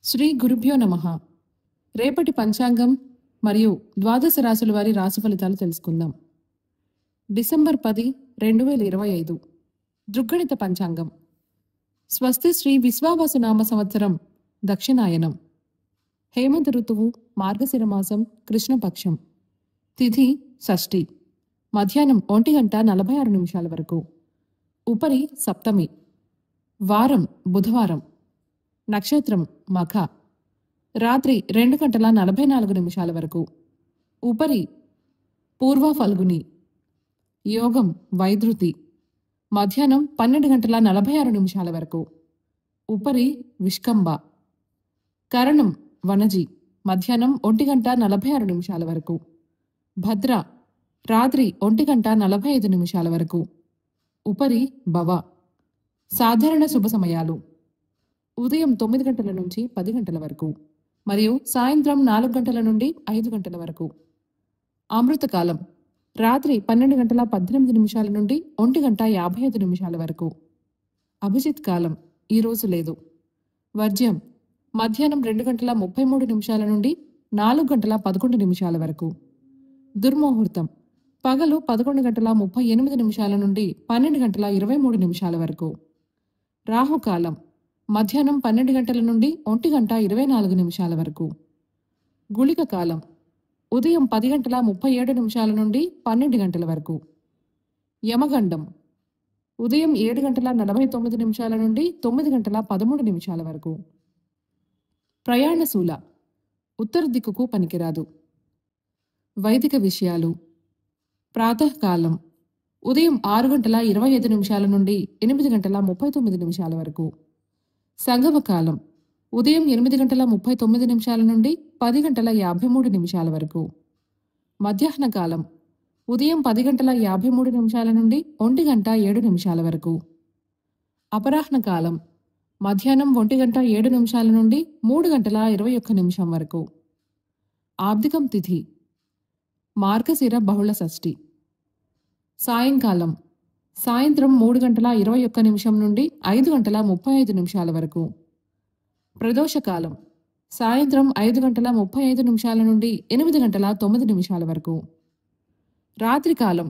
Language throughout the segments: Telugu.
శ్రీ గురుభ్యో నమః. రేపటి పంచాంగం మరియు ద్వాదశ రాశుల వారి రాశి ఫలితాలు తెలుసుకుందాం. డిసెంబర్ 10, 2025 దృగ్గణిత పంచాంగం. స్వస్తి శ్రీ విశ్వావసు నామ సంవత్సరం దక్షిణాయనం. హేమంత ఋతువు మార్గశిర మాసం కృష్ణపక్షం. తిథి షష్ఠి. మధ్యాహ్నం 1:46 వరకు. ఉపరి సప్తమి. వారం బుధవారం. నక్షత్రం మఖ. రాత్రి 2:44 వరకు. ఉపరి పూర్వ ఫల్గుని. యోగం వైద్రుతి. మధ్యాహ్నం 12:46 వరకు. ఉపరి విష్కంబ. కరణం వనజి. మధ్యాహ్నం 1:46 వరకు. భద్ర. రాత్రి 1:45 వరకు. ఉపరి భవ. సాధారణ శుభ సమయాలు ఉదయం 9 గంటల నుంచి 10 గంటల వరకు మరియు సాయంత్రం 4 గంటల నుండి 5 గంటల వరకు. అమృతకాలం రాత్రి 12:18 నుండి 1:55 వరకు. అభిజిత్ కాలం ఈరోజు లేదు. వర్జ్యం మధ్యాహ్నం 2:33 నుండి 4:11 వరకు. దుర్ముహూర్తం పగలు 11:38 నుండి 12:23 వరకు. రాహుకాలం మధ్యాహ్నం 12 గంటల నుండి 1:24 వరకు. గుళిక కాలం ఉదయం 10:37 నుండి 12 గంటల వరకు. యమగండం ఉదయం 7:49 నుండి 9:13 వరకు. ప్రయాణశూల ఉత్తర దిక్కుకు పనికిరాదు. వైదిక విషయాలు ప్రాతకాలం ఉదయం 6:25 నుండి 8:39 వరకు. సంగమకాలం ఉదయం 8:39 నుండి 10:53 వరకు. మధ్యాహ్న కాలం ఉదయం 10:53 నుండి 1:07 వరకు. అపరాహ్న కాలం మధ్యాహ్నం 1:07 నుండి 3:21 వరకు. ఆబ్దికం తిథి మార్గశిర బహుళ షష్ఠి. సాయంకాలం సాయంత్రం 3:21 నుండి 5:35 వరకు. ప్రదోషకాలం సాయంత్రం 5:35 నుండి 8:09 వరకు. రాత్రికాలం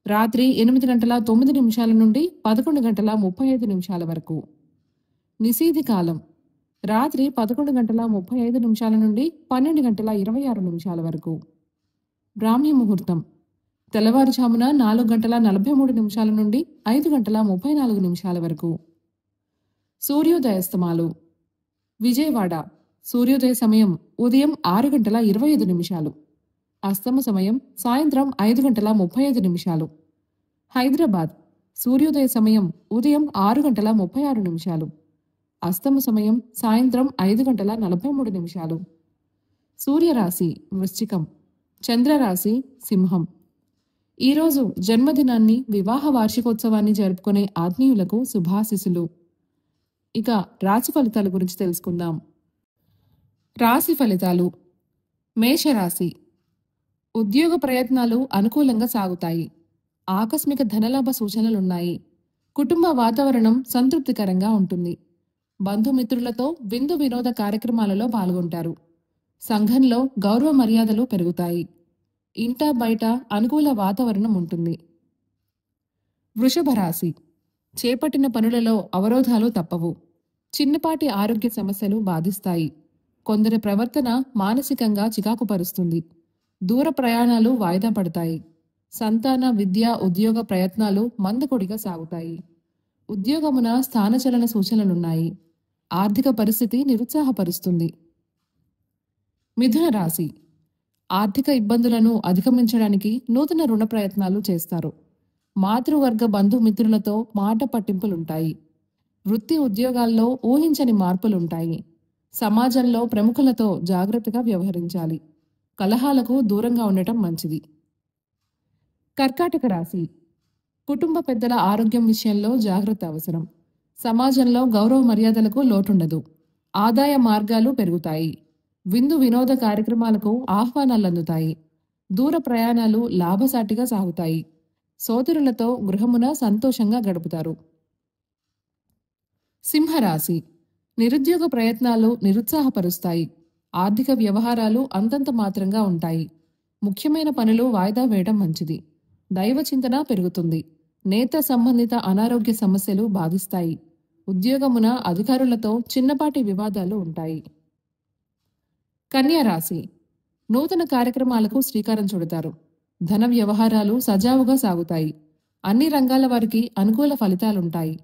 రాత్రి 8:09 నుండి 11:35 వరకు. నిశీధి కాలం రాత్రి 11:35 నుండి 12:26 వరకు. బ్రాహ్మీ ముహూర్తం తెల్లవారుజామున 4:43 నుండి 5:34 వరకు. సూర్యోదయాస్తమాలు విజయవాడ సూర్యోదయ సమయం ఉదయం 6:25. అస్తమ సమయం సాయంత్రం 5:35. హైదరాబాద్ సూర్యోదయ సమయం ఉదయం 6:36. అస్తమ సమయం సాయంత్రం 5:43. సూర్యరాశి వృశ్చికం, చంద్రరాశి సింహం. ఈరోజు జన్మదినాన్ని, వివాహ వార్షికోత్సవాన్ని జరుపుకునే ఆత్మీయులకు శుభాశిస్సులు. ఇక రాశి ఫలితాల గురించి తెలుసుకుందాం. రాశి ఫలితాలు. మేషరాశి ఉద్యోగ ప్రయత్నాలు అనుకూలంగా సాగుతాయి. ఆకస్మిక ధనలాభ సూచనలున్నాయి. కుటుంబ వాతావరణం సంతృప్తికరంగా ఉంటుంది. బంధుమిత్రులతో విందు వినోద కార్యక్రమాలలో పాల్గొంటారు. సంఘంలో గౌరవ మర్యాదలు పెరుగుతాయి. ఇంటా బయట అనుకూల వాతావరణం ఉంటుంది. వృషభ రాశి చేపట్టిన పనులలో అవరోధాలు తప్పవు. చిన్నపాటి ఆరోగ్య సమస్యలు బాధిస్తాయి. కొందరి ప్రవర్తన మానసికంగా చికాకుపరుస్తుంది. దూర ప్రయాణాలు వాయిదా పడతాయి. సంతాన విద్య ఉద్యోగ ప్రయత్నాలు మందకొడిగా సాగుతాయి. ఉద్యోగమున స్థానచలన సూచనలున్నాయి. ఆర్థిక పరిస్థితి నిరుత్సాహపరుస్తుంది. మిథున రాశి ఆర్థిక ఇబ్బందులను అధిగమించడానికి నూతన రుణ ప్రయత్నాలు చేస్తారు. మాతృవర్గ బంధుమిత్రులతో మాట పట్టింపులుంటాయి. వృత్తి ఉద్యోగాల్లో ఊహించని మార్పులుంటాయి. సమాజంలో ప్రముఖులతో జాగ్రత్తగా వ్యవహరించాలి. కలహాలకు దూరంగా ఉండటం మంచిది. కర్కాటక రాశి కుటుంబ పెద్దల ఆరోగ్యం విషయంలో జాగ్రత్త అవసరం. సమాజంలో గౌరవ మర్యాదలకు లోటుండదు. ఆదాయ మార్గాలు పెరుగుతాయి. విందు వినోద కార్యక్రమాలకు ఆహ్వానాలందుతాయి. దూర ప్రయాణాలు లాభసాటిగా సాగుతాయి. సోదరులతో గృహమున సంతోషంగా గడుపుతారు. సింహరాశి నిరుద్యోగ ప్రయత్నాలు నిరుత్సాహపరుస్తాయి. ఆర్థిక వ్యవహారాలు అంతంత మాత్రంగా ఉంటాయి. ముఖ్యమైన పనులు వాయిదా వేయడం మంచిది. దైవ చింతన పెరుగుతుంది. నేత్ర సంబంధిత అనారోగ్య సమస్యలు బాధిస్తాయి. ఉద్యోగమున అధికారులతో చిన్నపాటి వివాదాలు ఉంటాయి. కన్యా రాశి. నూతన కార్యక్రమాలకు శ్రీకారం చుడతారు. ధన వ్యవహారాలు సజావుగా సాగుతాయి. అన్ని రంగాల వారికి అనుకూల ఫలితాలుంటాయి.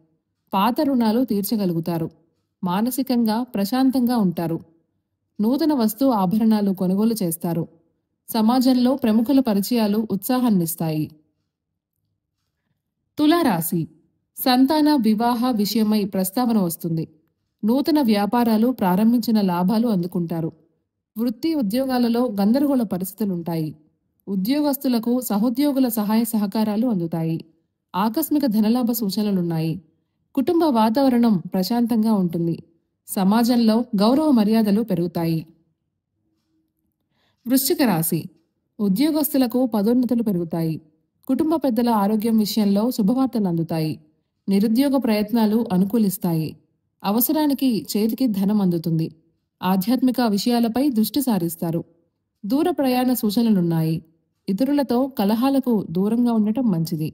పాత రుణాలు తీర్చగలుగుతారు. మానసికంగా ప్రశాంతంగా ఉంటారు. నూతన వస్తు ఆభరణాలు కొనుగోలు చేస్తారు. సమాజంలో ప్రముఖుల పరిచయాలు ఉత్సాహాన్నిస్తాయి. తులారాశి. సంతాన వివాహ విషయమై ప్రస్తావన వస్తుంది. నూతన వ్యాపారాలు ప్రారంభించిన లాభాలు అందుకుంటారు. వృత్తి ఉద్యోగాలలో గందరగోళ పరిస్థితులుంటాయి. ఉద్యోగస్తులకు సహోద్యోగుల సహాయ సహకారాలు అందుతాయి. ఆకస్మిక ధనలాభ సూచనలున్నాయి. కుటుంబ వాతావరణం ప్రశాంతంగా ఉంటుంది. సమాజంలో గౌరవ మర్యాదలు పెరుగుతాయి. వృశ్చిక రాశి. ఉద్యోగస్తులకు పదోన్నతులు పెరుగుతాయి. కుటుంబ పెద్దల ఆరోగ్యం విషయంలో శుభవార్తలు అందుతాయి. నిరుద్యోగ ప్రయత్నాలు అనుకూలిస్తాయి. అవసరానికి చేతికి ధనం అందుతుంది. ఆధ్యాత్మిక విషయాలపై దృష్టి సారిస్తారు. దూర ప్రయాణ సూచనలున్నాయి. ఇతరులతో కలహాలకు దూరంగా ఉండటం మంచిది.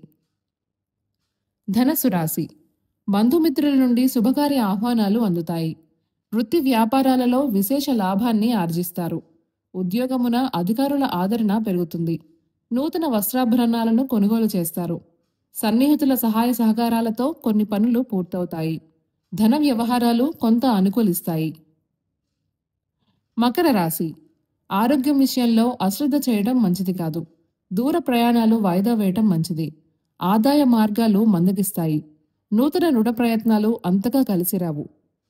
ధనస్సు రాశి. బంధుమిత్రుల నుండి శుభకార్య ఆహ్వానాలు అందుతాయి. వృత్తి వ్యాపారాలలో విశేష లాభాన్ని ఆర్జిస్తారు. ఉద్యోగమున అధికారుల ఆదరణ పెరుగుతుంది. నూతన వస్త్రాభరణాలను కొనుగోలు చేస్తారు. సన్నిహితుల సహాయ సహకారాలతో కొన్ని పనులు పూర్తవుతాయి. ధన వ్యవహారాలు కొంత అనుకూలిస్తాయి. మకర రాశి. ఆరోగ్యం విషయంలో అశ్రద్ధ చేయడం మంచిది కాదు. దూర ప్రయాణాలు వాయిదా వేయటం మంచిది. ఆదాయ మార్గాలు మందగిస్తాయి. నూతన రుణ ప్రయత్నాలు అంతగా కలిసిరావు.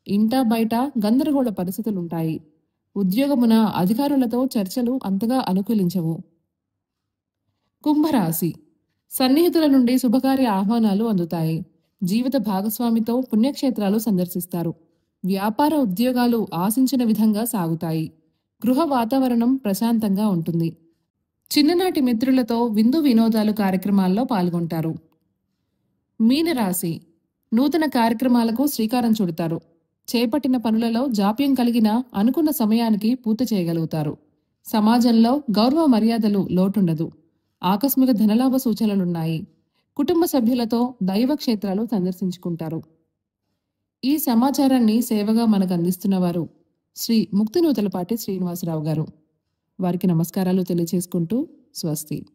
ఇంటా బయట గందరగోళ పరిస్థితులుంటాయి. ఉద్యోగమున అధికారులతో చర్చలు అంతగా అనుకూలించవు. కుంభరాశి. సన్నిహితుల నుండి శుభకార్య ఆహ్వానాలు అందుతాయి. జీవిత భాగస్వామితో పుణ్యక్షేత్రాలు సందర్శిస్తారు. వ్యాపార ఉద్యోగాలు ఆశించిన విధంగా సాగుతాయి. గృహ వాతావరణం ప్రశాంతంగా ఉంటుంది. చిన్ననాటి మిత్రులతో విందు వినోదాలు కార్యక్రమాల్లో పాల్గొంటారు. మీనరాశి. నూతన కార్యక్రమాలకు శ్రీకారం చుడతారు. చేపట్టిన పనులలో జాప్యం కలిగినా అనుకున్న సమయానికి పూర్తి చేయగలుగుతారు. సమాజంలో గౌరవ మర్యాదలు లోటుండదు. ఆకస్మిక ధనలాభ సూచనలున్నాయి. కుటుంబ సభ్యులతో దైవ క్షేత్రాలు సందర్శించుకుంటారు. ఈ సమాచారాన్ని సేవగా మనకు అందిస్తున్నవారు శ్రీ ముక్తినూతలపాటి శ్రీనివాసరావు గారు. వారికి నమస్కారాలు తెలియజేసుకుంటూ స్వస్తి.